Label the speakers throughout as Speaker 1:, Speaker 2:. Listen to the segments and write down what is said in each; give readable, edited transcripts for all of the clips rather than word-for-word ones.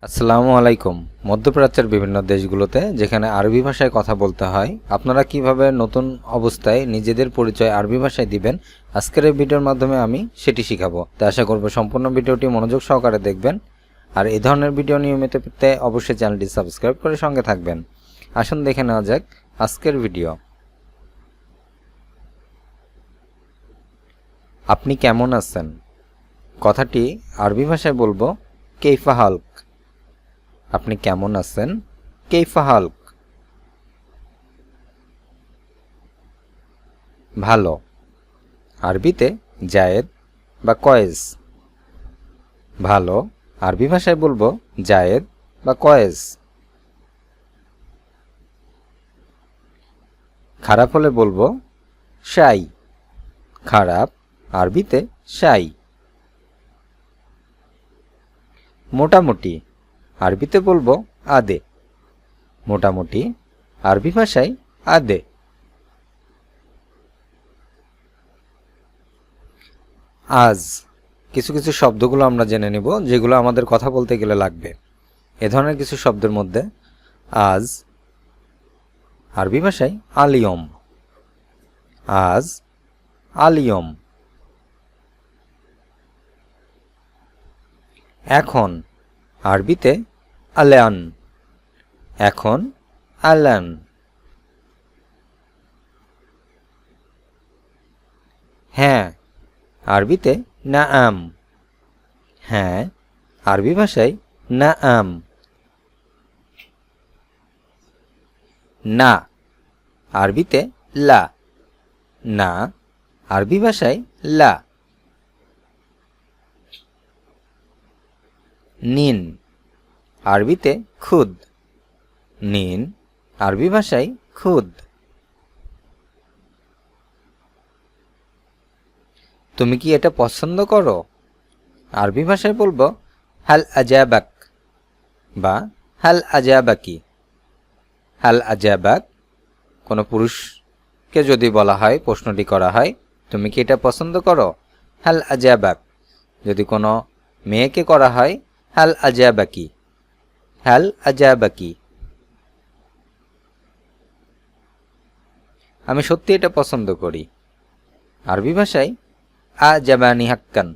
Speaker 1: আসসালামু আলাইকুম। মধ্যপ্রাচ্যের বিভিন্ন দেশগুলোতে যেখানে আরবি ভাষায় কথা বলতে হয়, আপনারা কিভাবে নতুন অবস্থায় নিজেদের পরিচয় আরবি ভাষায় দিবেন, আজকের এই ভিডিওর মাধ্যমে আমি সেটি শিখাবো। তো আশা করব সম্পূর্ণ ভিডিওটি মনোযোগ সহকারে দেখবেন। আর এই ধরনের ভিডিও নিয়মিত পেতে অবশ্যই চ্যানেলটি সাবস্ক্রাইব করে সঙ্গে থাকবেন। আসুন দেখে নেওয়া যাক আজকের ভিডিও। আপনি কেমন আছেন? কথাটি আরবি ভাষায় বলবো কেইফা হালক। আপনি কেমন আছেন? কেইফা হালক। ভালো, আরবিতে জায়েদ বা কয়েজ। ভালো, আরবি ভাষায় বলবো জায়েদ বা কয়েজ। খারাপ হলে বলবো শাই। খারাপ, আরবিতে শাই। মোটামুটি, আরবিতে বলবো আদে। মোটামুটি, আরবি ভাষায় আদে। আজ, কিছু কিছু শব্দগুলো আমরা জেনে নিব যেগুলো আমাদের কথা বলতে গেলে লাগবে। এ ধরনের কিছু শব্দের মধ্যে আজ, আরবি ভাষায় আলিয়ম। আজ, আলিয়ম। এখন, আরবিতে আলান। এখন, আলান। হ্যাঁ, আরবিতে নাআম। হ্যাঁ, আরবি ভাষায় নাআম। না, আরবিতে লা। না, আরবি ভাষায় লা। নিন, আরবিতে খুদ। নিন, আরবি ভাষায় খুদ। তুমি কি এটা পছন্দ করো? আরবি ভাষায় বলবো হাল আজাবাক বা হাল আজাবাকি। হাল আজাবাক, কোনো পুরুষকে যদি বলা হয়, প্রশ্নটি করা হয়, তুমি কি এটা পছন্দ করো? হাল আজাবাক। যদি কোনো মেয়েকে করা হয়, হাল আজাবাকি। হাল আজাবাকি। আমি সত্যি এটা পছন্দ করি। আরবি ভাষায় আজাবানি হাক্কান।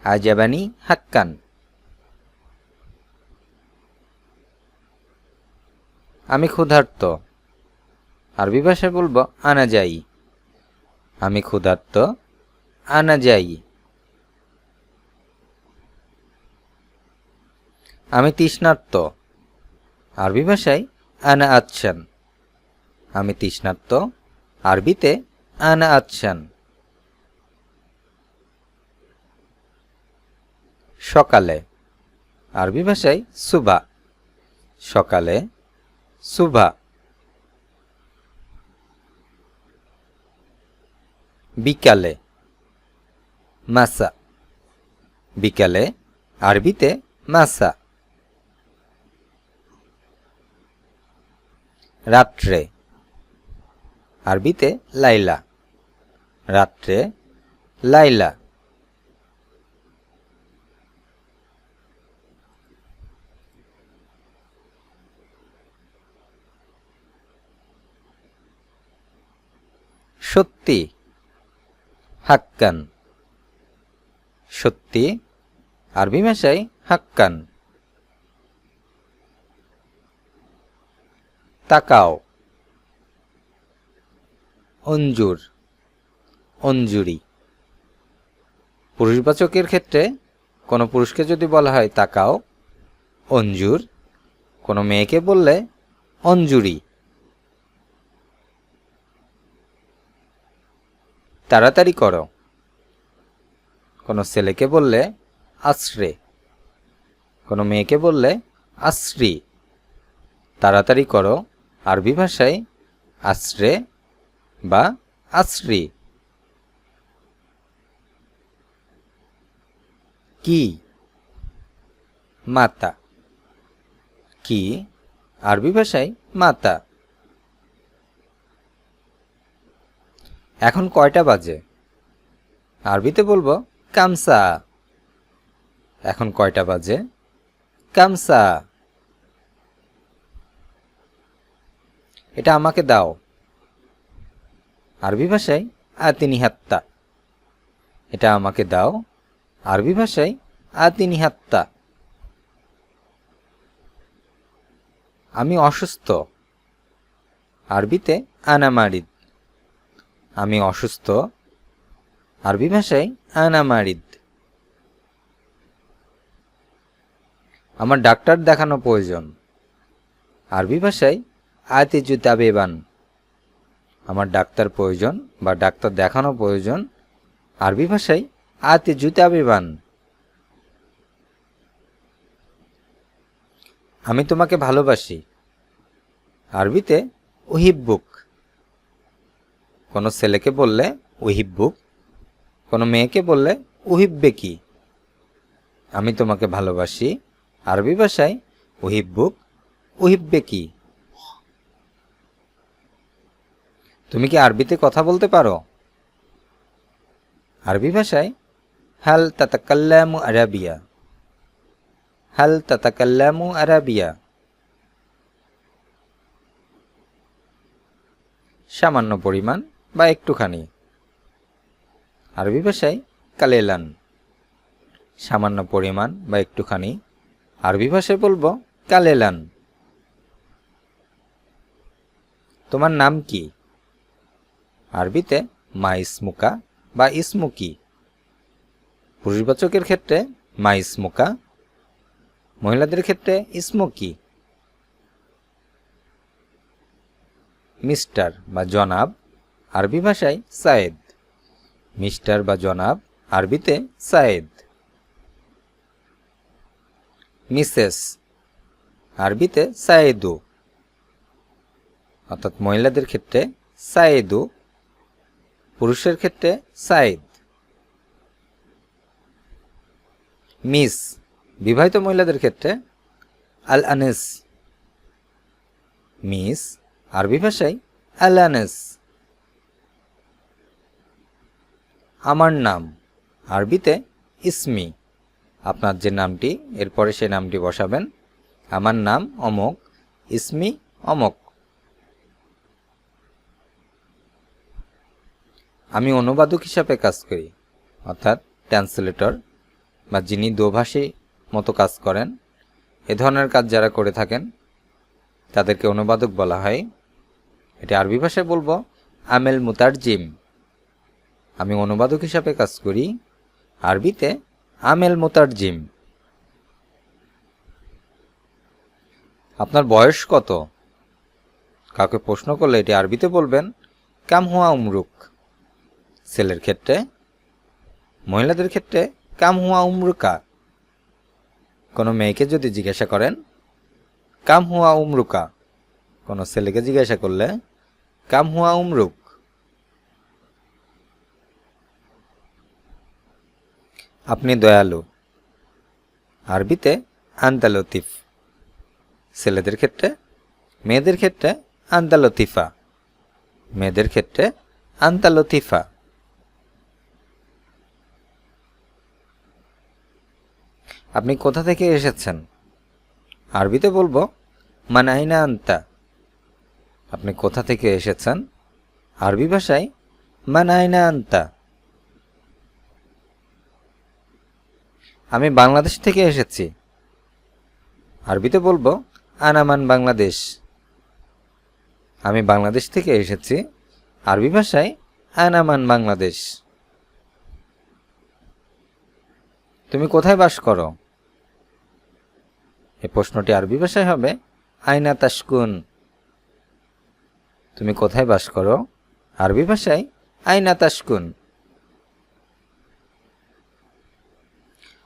Speaker 1: আজাবানি হাক্কান। আমি ক্ষুধার্ত। আরবি ভাষায় বলবো আনা যাই। আমি ক্ষুধার্ত, আনা যাই। আমি তৃষ্ণার্ত। আরবি ভাষায় আনা আতশান। আমি তৃষ্ণার্ত, আরবিতে আনা আতশান। সকালে, আরবি ভাষায় সুবা। সকালে, সুবা। বিকালে, মাসা। বিকালে, আরবিতে মাসা। রাত্রে, আরবিতে লাইলা। রাত্রে, লাইলা। সত্যি, হাক্কান। সত্যি, আরবি ভাষায় হাক্কান। তাকাও, অঞ্জুর। অঞ্জুরি। পুরুষবাচকের ক্ষেত্রে কোনো পুরুষকে যদি বলা হয় তাকাও, অঞ্জুর। কোনো মেয়েকে বললে অঞ্জুরি। তাড়াতাড়ি করো। কোনো ছেলেকে বললে আশ্রে। কোনো মেয়েকে বললে আশ্রি। তাড়াতাড়ি করো, আরবি ভাষায় আশ্রে বা আশ্রি। কি, মাতা। কি, আরবি ভাষায় মাতা। এখন কয়টা বাজে? আরবিতে বলবো কামসা। এখন কয়টা বাজে? কামসা। এটা আমাকে দাও। আরবি ভাষায় আতিনি হাত্তা। এটা আমাকে দাও। আরবি ভাষায় আতিনি হাত্তা। আমি অসুস্থ। আরবিতে আনা মারিদ। আমি অসুস্থ। আরবি ভাষায় আনা মারিদ। আমার ডাক্তার দেখানো প্রয়োজন। আরবি ভাষায় আতিজু তাবেবান। আমার ডাক্তার প্রয়োজন বা ডাক্তার দেখানো প্রয়োজন। আরবি ভাষায় আতিজু তাবেবান। আমি তোমাকে ভালোবাসি। আরবিতে উহিব্বুক। কোনো ছেলেকে বললে উহিব্বুক, কোনো মেয়েকে বললে উহিব্বেকি। আমি তোমাকে ভালোবাসি। আরবি ভাষায় উহিব্বুক, উহিব্বেকি। তুমি কি আরবিতে কথা বলতে পারো? আরবি ভাষায় হাল তাতাকাল্লামু আরাবিয়া। হাল তাতাকাল্লামু আরাবিয়া। সামান্য পরিমাণ বা একটুখানি। আরবি ভাষায় কালেলান। সামান্য পরিমাণ বা একটুখানি। আরবি ভাষায় বলবো কালেলান। তোমার নাম কি? আরবিতে মা ইসমুকা বা ইসমুকি। পুরুষবাচকের ক্ষেত্রে মা ইসমুকা, মহিলাদের ক্ষেত্রে ইসমুকি। মিস্টার বা জনাব, আরবি ভাষায় সায়েদ। মিস্টার বা জনাব, আরবিতে সায়েদ। মিসেস, আরবিতে সায়েদু। অর্থাৎ মহিলাদের ক্ষেত্রে সায়েদু, পুরুষের ক্ষেত্রে সায়েদ। মিস, বিবাহিত মহিলাদের ক্ষেত্রে আল আনেস। মিস, আরবি ভাষায় আল আনেস। আমার নাম, আরবিতে ইসমি। আপনার যে নামটি, এরপরে সেই নামটি বসাবেন। আমার নাম অমক, ইসমি অমক। আমি অনুবাদক হিসাবে কাজ করি, অর্থাৎ ট্রান্সলেটর বা যিনি দোভাষী মতো কাজ করেন। এ ধরনের কাজ যারা করে থাকেন তাদেরকে অনুবাদক বলা হয়। এটি আরবি ভাষায় বলবো আমেল মুতারজিম। আমি অনুবাদক হিসাবে কাজ করি, আরবিতে আমেল মুতারজিম। আপনার বয়স কত? কাউকে প্রশ্ন করলে এটি আরবিতে বলবেন কাম হুয়া উমরুক। ছেলের ক্ষেত্রে। মহিলাদের ক্ষেত্রে কাম হুয়া উমরুকা। কোনো মেয়েকে যদি জিজ্ঞাসা করেন কাম হুয়া উমরুকা, কোনো ছেলেকে জিজ্ঞাসা করলে কাম হুয়া উমরুক। আপনি দয়ালু। আরবিতে আনতা লতিফ। ছেলেদের ক্ষেত্রে। মেয়েদের ক্ষেত্রে আনতা লতিফা। মেয়েদের ক্ষেত্রে আনতা লতিফা। আপনি কোথা থেকে এসেছেন? আরবিতে বলবো মান আইনা আনতা। আপনি কোথা থেকে এসেছেন? আরবি ভাষায় মান আইনা আনতা। আমি বাংলাদেশ থেকে এসেছি। আরবিতে বলবো আনামান বাংলাদেশ। আমি বাংলাদেশ থেকে এসেছি। আরবি ভাষায় আনামান বাংলাদেশ। তুমি কোথায় বাস করো? এই প্রশ্নটি আরবি ভাষায় হবে আইনা তাসকুন। তুমি কোথায় বাস করো? আরবি ভাষায় আইনা তাসকুন।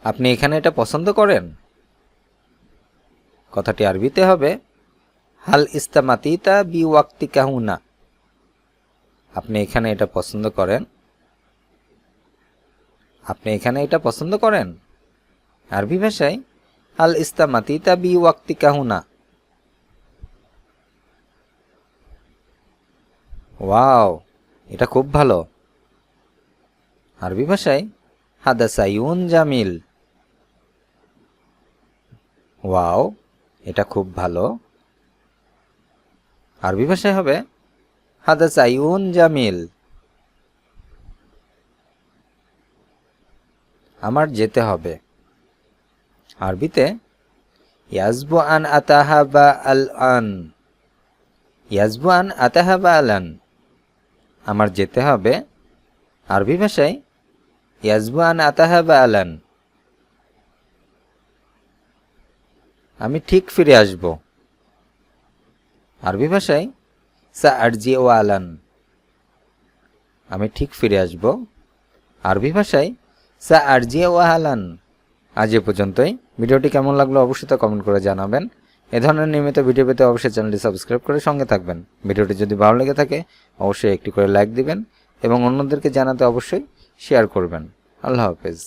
Speaker 1: আপনি এখানে এটা পছন্দ করেন? কথাটি আরবিতে হবে হাল ইস্তামাতিতা বি ওয়াক্তিকা হুনা। আপনি এখানে এটা পছন্দ করেন? আপনি এখানে এটা পছন্দ করেন? আরবি ভাষায় হাল ইস্তামাতিতা বি ওয়াক্তিকা হুনা। ওয়াও, এটা খুব ভালো। আরবি ভাষায় হাদা সাইউন জামিল। ওয়াও, এটা খুব ভালো। আরবি ভাষায় হবে হাদা সাইউন জামিল। আমার যেতে হবে। আরবিতে ইয়াজবু আন আতাহাবা আল আন। ইয়াজবু আন আতাহাবা আল আন, আমার যেতে হবে। আরবি ভাষায় ইয়াজবু আন আতাহাবা আল আন, আমি ঠিক ফিরে আসব। আরবি ভাষায় সা আরজি ও আলান, আমি ঠিক ফিরে আসব। আরবি ভাষায় সা আরজি ও আলান। আজ এ পর্যন্তই। ভিডিওটি কেমন লাগলো অবশ্যই তা কমেন্ট করে জানাবেন। এ ধরনের নিয়মিত ভিডিও পেতে অবশ্যই চ্যানেলটি সাবস্ক্রাইব করে সঙ্গে থাকবেন। ভিডিওটি যদি ভালো লেগে থাকে অবশ্যই একটি করে লাইক দিবেন এবং অন্যদেরকে জানাতে অবশ্যই শেয়ার করবেন। আল্লাহ হাফেজ।